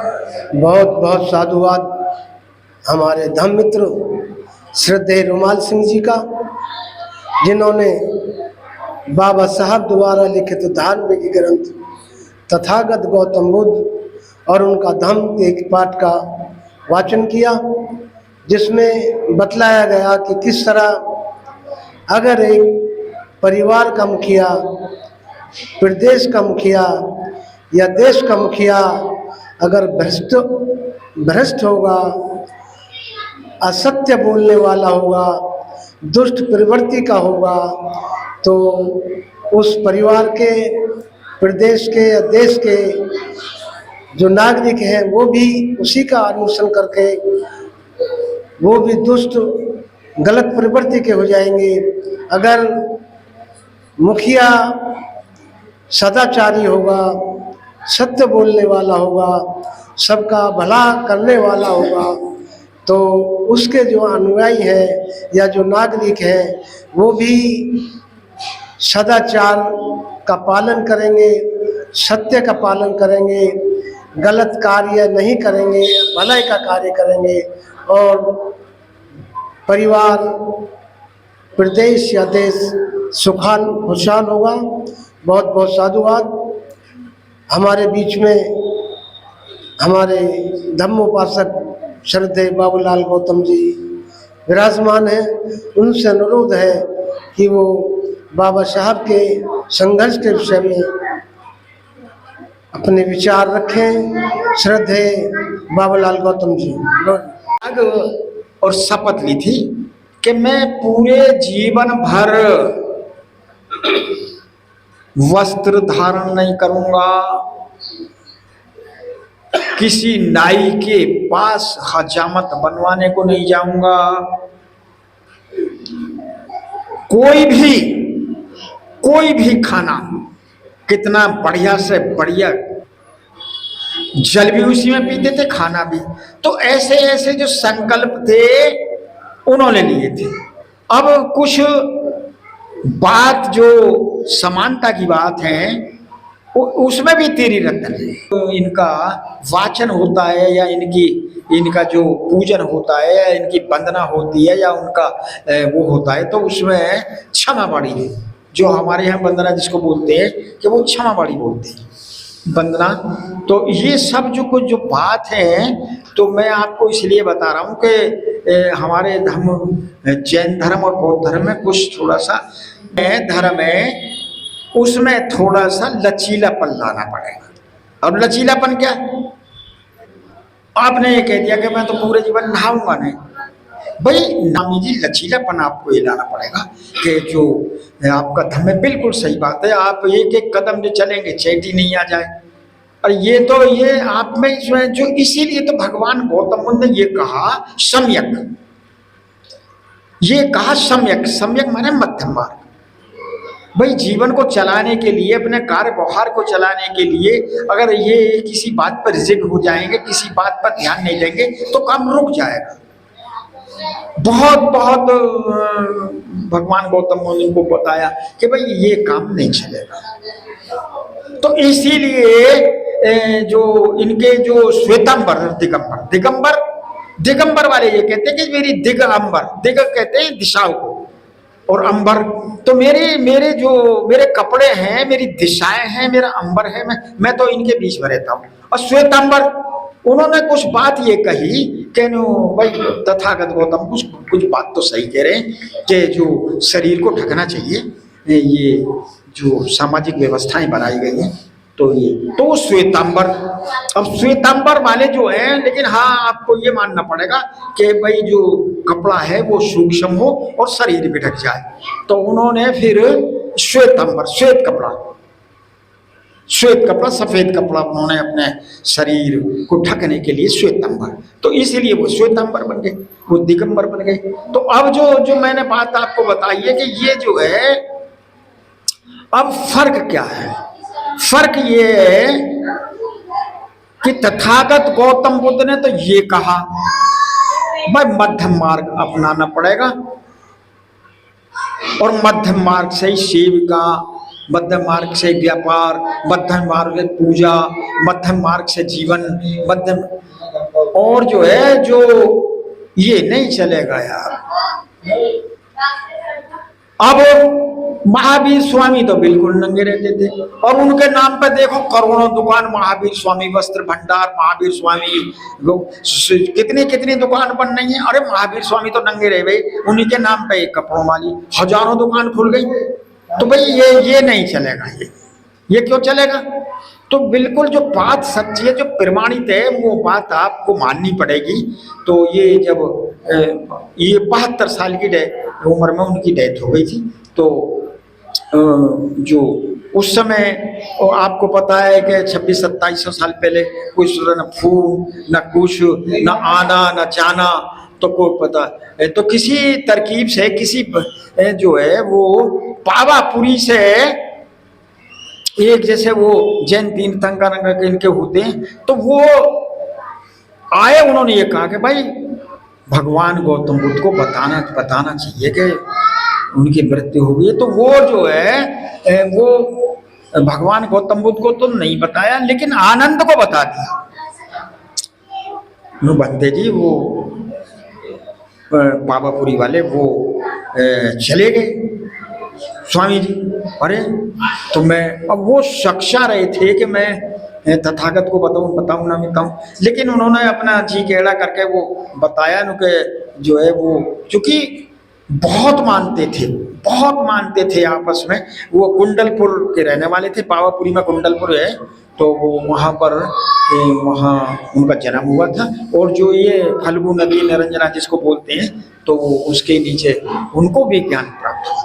बहुत बहुत साधुवाद हमारे धम्म मित्र श्रद्धेय रूमाल सिंह जी का, जिन्होंने बाबा साहब द्वारा लिखित धार्मिक ग्रंथ तथागत गौतम बुद्ध और उनका धम्म के एक पाठ का वाचन किया, जिसमें बतलाया गया कि किस तरह अगर एक परिवार का मुखिया, प्रदेश का मुखिया या देश का मुखिया अगर भ्रष्ट होगा, असत्य बोलने वाला होगा, दुष्ट प्रवृत्ति का होगा, तो उस परिवार के, प्रदेश के या देश के जो नागरिक हैं वो भी उसी का अनुसरण करके वो भी दुष्ट गलत प्रवृत्ति के हो जाएंगे। अगर मुखिया सदाचारी होगा, सत्य बोलने वाला होगा, सबका भला करने वाला होगा, तो उसके जो अनुयायी हैं या जो नागरिक हैं वो भी सदाचार का पालन करेंगे, सत्य का पालन करेंगे, गलत कार्य नहीं करेंगे, भलाई का कार्य करेंगे और परिवार, प्रदेश या देश सुखान खुशहाल होगा। बहुत बहुत साधुवाद। हमारे बीच में हमारे धम्मोपासक श्रद्धेय बाबूलाल गौतम जी विराजमान हैं। उनसे अनुरोध है कि वो बाबा साहब के संघर्ष के विषय में अपने विचार रखें। श्रद्धेय बाबूलाल गौतम जी। और शपथ ली थी कि मैं पूरे जीवन भर वस्त्र धारण नहीं करूंगा, किसी नाई के पास हजामत बनवाने को नहीं जाऊंगा, कोई भी खाना कितना बढ़िया से बढ़िया, जल भी उसी में पीते थे, खाना भी। तो ऐसे ऐसे जो संकल्प थे उन्होंने लिए थे। अब कुछ बात जो समानता की बात है उसमें भी तेरी रतन है। तो इनका वाचन होता है या इनका जो पूजन होता है या इनकी वंदना होती है या उनका वो होता है, तो उसमें क्षमा बाड़ी है। जो हमारे यहाँ वंदना जिसको बोलते हैं कि वो क्षमा बाड़ी बोलते हैं वंदना। तो ये सब जो बात है, तो मैं आपको इसलिए बता रहा हूँ कि हमारे धर्म, जैन धर्म और बौद्ध धर्म में कुछ थोड़ा सा धर्म है, उसमें थोड़ा सा लचीलापन लाना पड़ेगा। और लचीलापन क्या? आपने ये कह दिया कि मैं तो पूरे जीवन नहाऊंगा नहीं। भाई नामी जी, लचीलापन आपको ये लाना पड़ेगा कि जो आपका धर्म है बिल्कुल सही बात है, आप एक एक कदम जो चलेंगे चैटी नहीं आ जाए। और ये आप में इसमें जो, इसीलिए तो भगवान गौतम बुद्ध ने ये कहा सम्यक, सम्यक माने मध्यम मार्ग। भाई जीवन को चलाने के लिए, अपने कार्य व्यवहार को चलाने के लिए अगर ये किसी बात पर रिजिड हो जाएंगे, किसी बात पर ध्यान नहीं देंगे, तो काम रुक जाएगा। बहुत भगवान गौतम बुद्ध को बताया कि भाई ये काम नहीं चलेगा। तो इसीलिए जो इनके जो श्वेतांबर, दिगंबर वाले ये कहते हैं कि मेरी दिग कहते हैं दिशाओं को, और अंबर तो मेरे कपड़े हैं, मेरी दिशाएं हैं, मेरा अंबर है, मैं तो इनके बीच में रहता हूँ। और श्वेतांबर, उन्होंने कुछ बात ये कही कि भाई तथागत गौतम कुछ बात तो सही कह रहे हैं कि जो शरीर को ढकना चाहिए, ये जो सामाजिक व्यवस्थाएं बनाई गई हैं, तो श्वेतांबर। अब श्वेतांबर वाले जो हैं, लेकिन हाँ आपको ये मानना पड़ेगा कि भाई जो कपड़ा है वो सूक्ष्म हो और शरीर भी ढक जाए। तो उन्होंने फिर श्वेतांबर, श्वेत कपड़ा, सफेद कपड़ा उन्होंने अपने शरीर को ढकने के लिए श्वेतांबर, तो इसीलिए वो श्वेतांबर बन गए, वो दिगंबर बन गए। तो अब जो मैंने बात आपको बताई है कि ये जो है, अब फर्क क्या है? फर्क ये है कि तथागत गौतम बुद्ध ने तो ये कहा भाई मध्यम मार्ग अपनाना पड़ेगा, और मध्यम मार्ग से ही शिव का मध्यम मार्ग से व्यापार, मध्यम मार्ग से पूजा, मध्यम मार्ग से जीवन, मध्यम, और जो है जो ये नहीं चलेगा यार। अब महावीर स्वामी तो बिल्कुल नंगे रहते थे, और उनके नाम पे देखो करोड़ों दुकान, महावीर स्वामी वस्त्र भंडार, महावीर स्वामी, कितनी कितनी दुकान बन रही है। अरे महावीर स्वामी तो नंगे रहे भाई, उन्हीं के नाम पे एक कपड़ों वाली हजारों दुकान खुल गई। तो भाई ये नहीं चलेगा, ये क्यों चलेगा? तो बिल्कुल जो बात सच्ची है, जो प्रमाणित है, वो बात आपको माननी पड़ेगी। तो ये जब ये 72 साल की उम्र में उनकी डेथ हो गई थी। तो जो उस समय आपको पता है कि 2600-2700 साल पहले कुछ न फूल, न कुछ, न आना न जाना, तो कोई पता है। तो किसी तरकीब से, किसी जो है वो पावापुरी से एक, जैसे वो जैन तीर्थंकर के इनके होते हैं, तो वो आए, उन्होंने ये कहा कि भाई भगवान गौतम बुद्ध को बताना चाहिए कि उनकी मृत्यु हो गई है। तो वो जो है वो भगवान गौतम बुद्ध को तो नहीं बताया, लेकिन आनंद को बता दिया। नो बंदे जी वो पावापुरी वाले वो चले गए स्वामी जी। अरे तो मैं, अब वो शक्षा रहे थे कि मैं तथागत को बताऊं ना बताऊं, लेकिन उन्होंने अपना जी टेढ़ा करके वो बताया न कि जो है वो, चूंकि बहुत मानते थे आपस में। वो कुंडलपुर के रहने वाले थे, पावापुरी में कुंडलपुर है, तो वो वहाँ पर वहाँ उनका जन्म हुआ था। और जो ये फल्गु नदी निरंजना जिसको बोलते हैं, तो उसके नीचे उनको भी ज्ञान प्राप्त हुआ।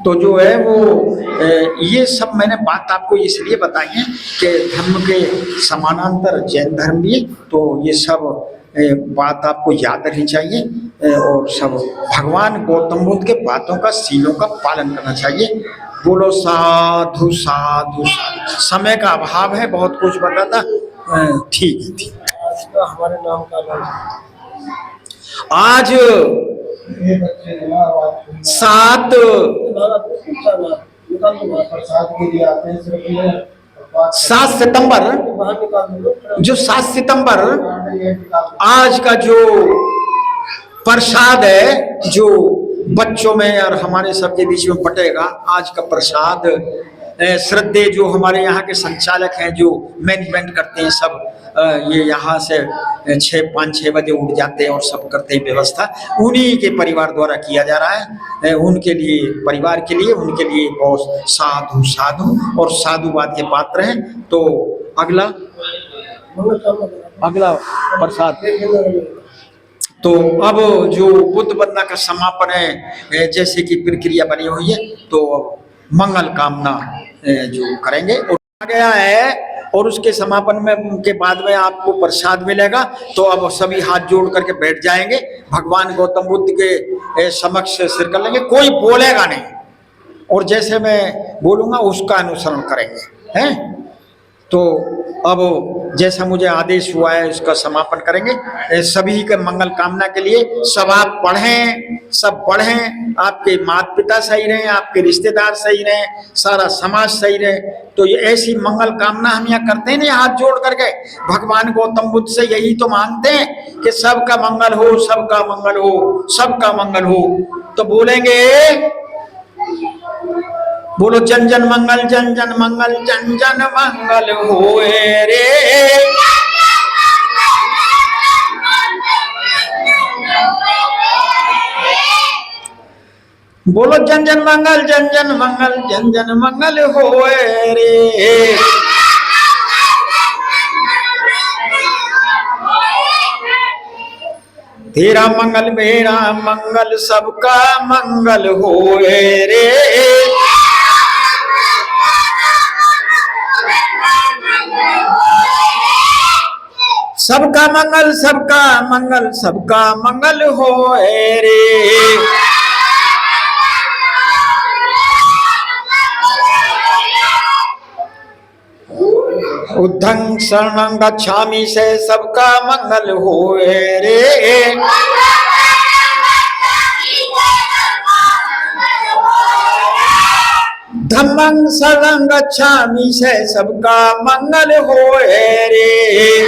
तो जो है वो ये सब मैंने बात आपको इसलिए बताई है कि धर्म के समानांतर जैन धर्म भी, तो ये सब बात आपको याद रखनी चाहिए, और सब भगवान गौतम बुद्ध के बातों का, सीलों का पालन करना चाहिए। बोलो साधु साधु साधु। समय का अभाव है, बहुत कुछ बताता, ठीक है। हमारे नाम का आज 7 सितंबर, जो 7 सितंबर आज का जो प्रसाद है, जो बच्चों में और हमारे सबके बीच में बटेगा, आज का प्रसाद श्रद्धे जो हमारे यहाँ के संचालक हैं, जो मैनेजमेंट करते हैं सब, ये यहाँ से 5-6 बजे उठ जाते हैं और सब करते हैं व्यवस्था, उन्हीं के परिवार द्वारा किया जा रहा है। उनके लिए, परिवार के लिए, उनके लिए बहुत साधु साधु और साधुवाद के पात्र हैं। तो अगला प्रसाद, तो अब जो बुद्ध वंदना का समापन है, जैसे कि प्रक्रिया बनी हुई है, तो मंगल कामना जो करेंगे और आ गया है, और उसके समापन में के बाद में आपको प्रसाद मिलेगा। तो अब सभी हाथ जोड़ करके बैठ जाएंगे, भगवान गौतम बुद्ध के समक्ष सिर कर लेंगे, कोई बोलेगा नहीं, और जैसे मैं बोलूँगा उसका अनुसरण करेंगे, हैं। तो अब जैसा मुझे आदेश हुआ है उसका समापन करेंगे। सभी के मंगल कामना के लिए सब आप पढ़ें, सब पढ़ें, आपके माता पिता सही रहें, आपके रिश्तेदार सही रहें, सारा समाज सही रहे। तो ये ऐसी मंगल कामना हम यहाँ करते हैं ना, हाथ जोड़ करके भगवान गौतम बुद्ध से यही तो मांगते हैं कि सबका मंगल हो, सबका मंगल हो, सबका मंगल हो। तो बोलेंगे, बोलो जन जन मंगल, जन जन मंगल, जन जन मंगल होए रे। बोलो जन जन मंगल, जन जन मंगल, जन जन मंगल होए रे। तेरा मंगल मेरा मंगल, सबका मंगल होए रे। सबका मंगल, सबका मंगल, सबका मंगल होए रे। उद्धं शरणं गच्छामि से सबका मंगल होए रे। संघं शरणं गच्छामि से सबका मंगल होए रे।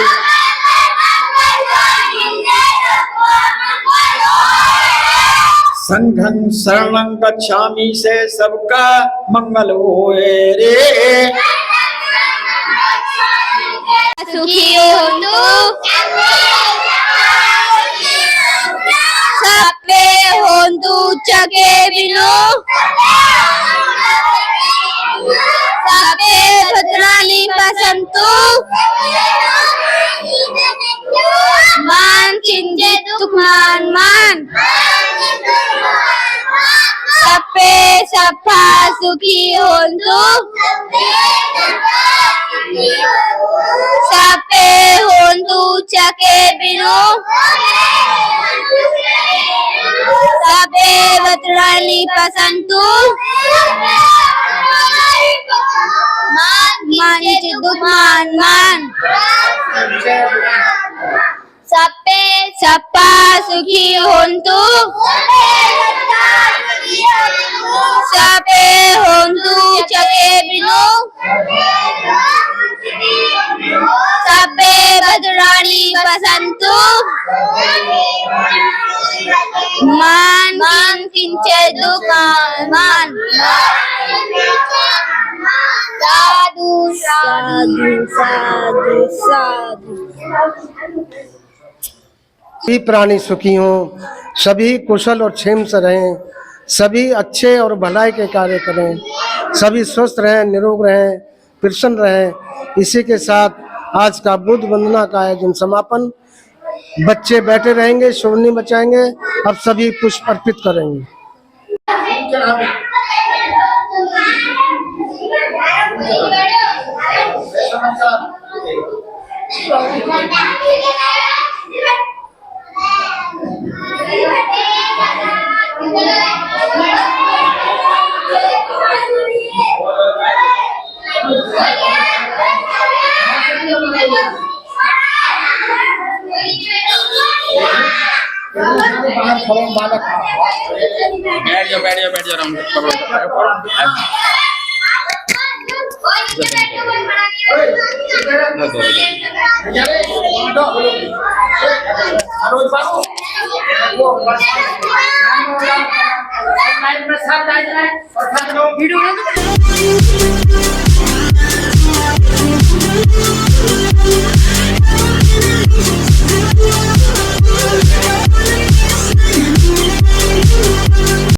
संघं शरणं गच्छामि से सबका मंगल होए रे। सुखी होंदु सप्पे होंदु चके बिनो सप्पे भद्राणि पसंतु मान चिंतित मान मान सप्पे सप्पा सुखी होंदु सप्पे होंदु चके बिनो सप्पे भद्राणि पसंतु मान चिंतित मान मान सप्पे सप्पा सुखी होंतु सप्पे होंतु चके बिनो सप्पे भद्राणि पसंतु मान मान किंचित मान साधु साधु साधु साधु। सभी प्राणी सुखी हों, सभी कुशल और क्षेम से रहें, सभी अच्छे और भलाई के कार्य करें, सभी स्वस्थ रहें, निरोग रहें, प्रसन्न रहें। इसी के साथ आज का बुद्ध वंदना का आयोजन समापन। बच्चे बैठे रहेंगे, शोरनी बचाएंगे, अब सभी पुष्प अर्पित करेंगे। बैठ जाओ वीडियो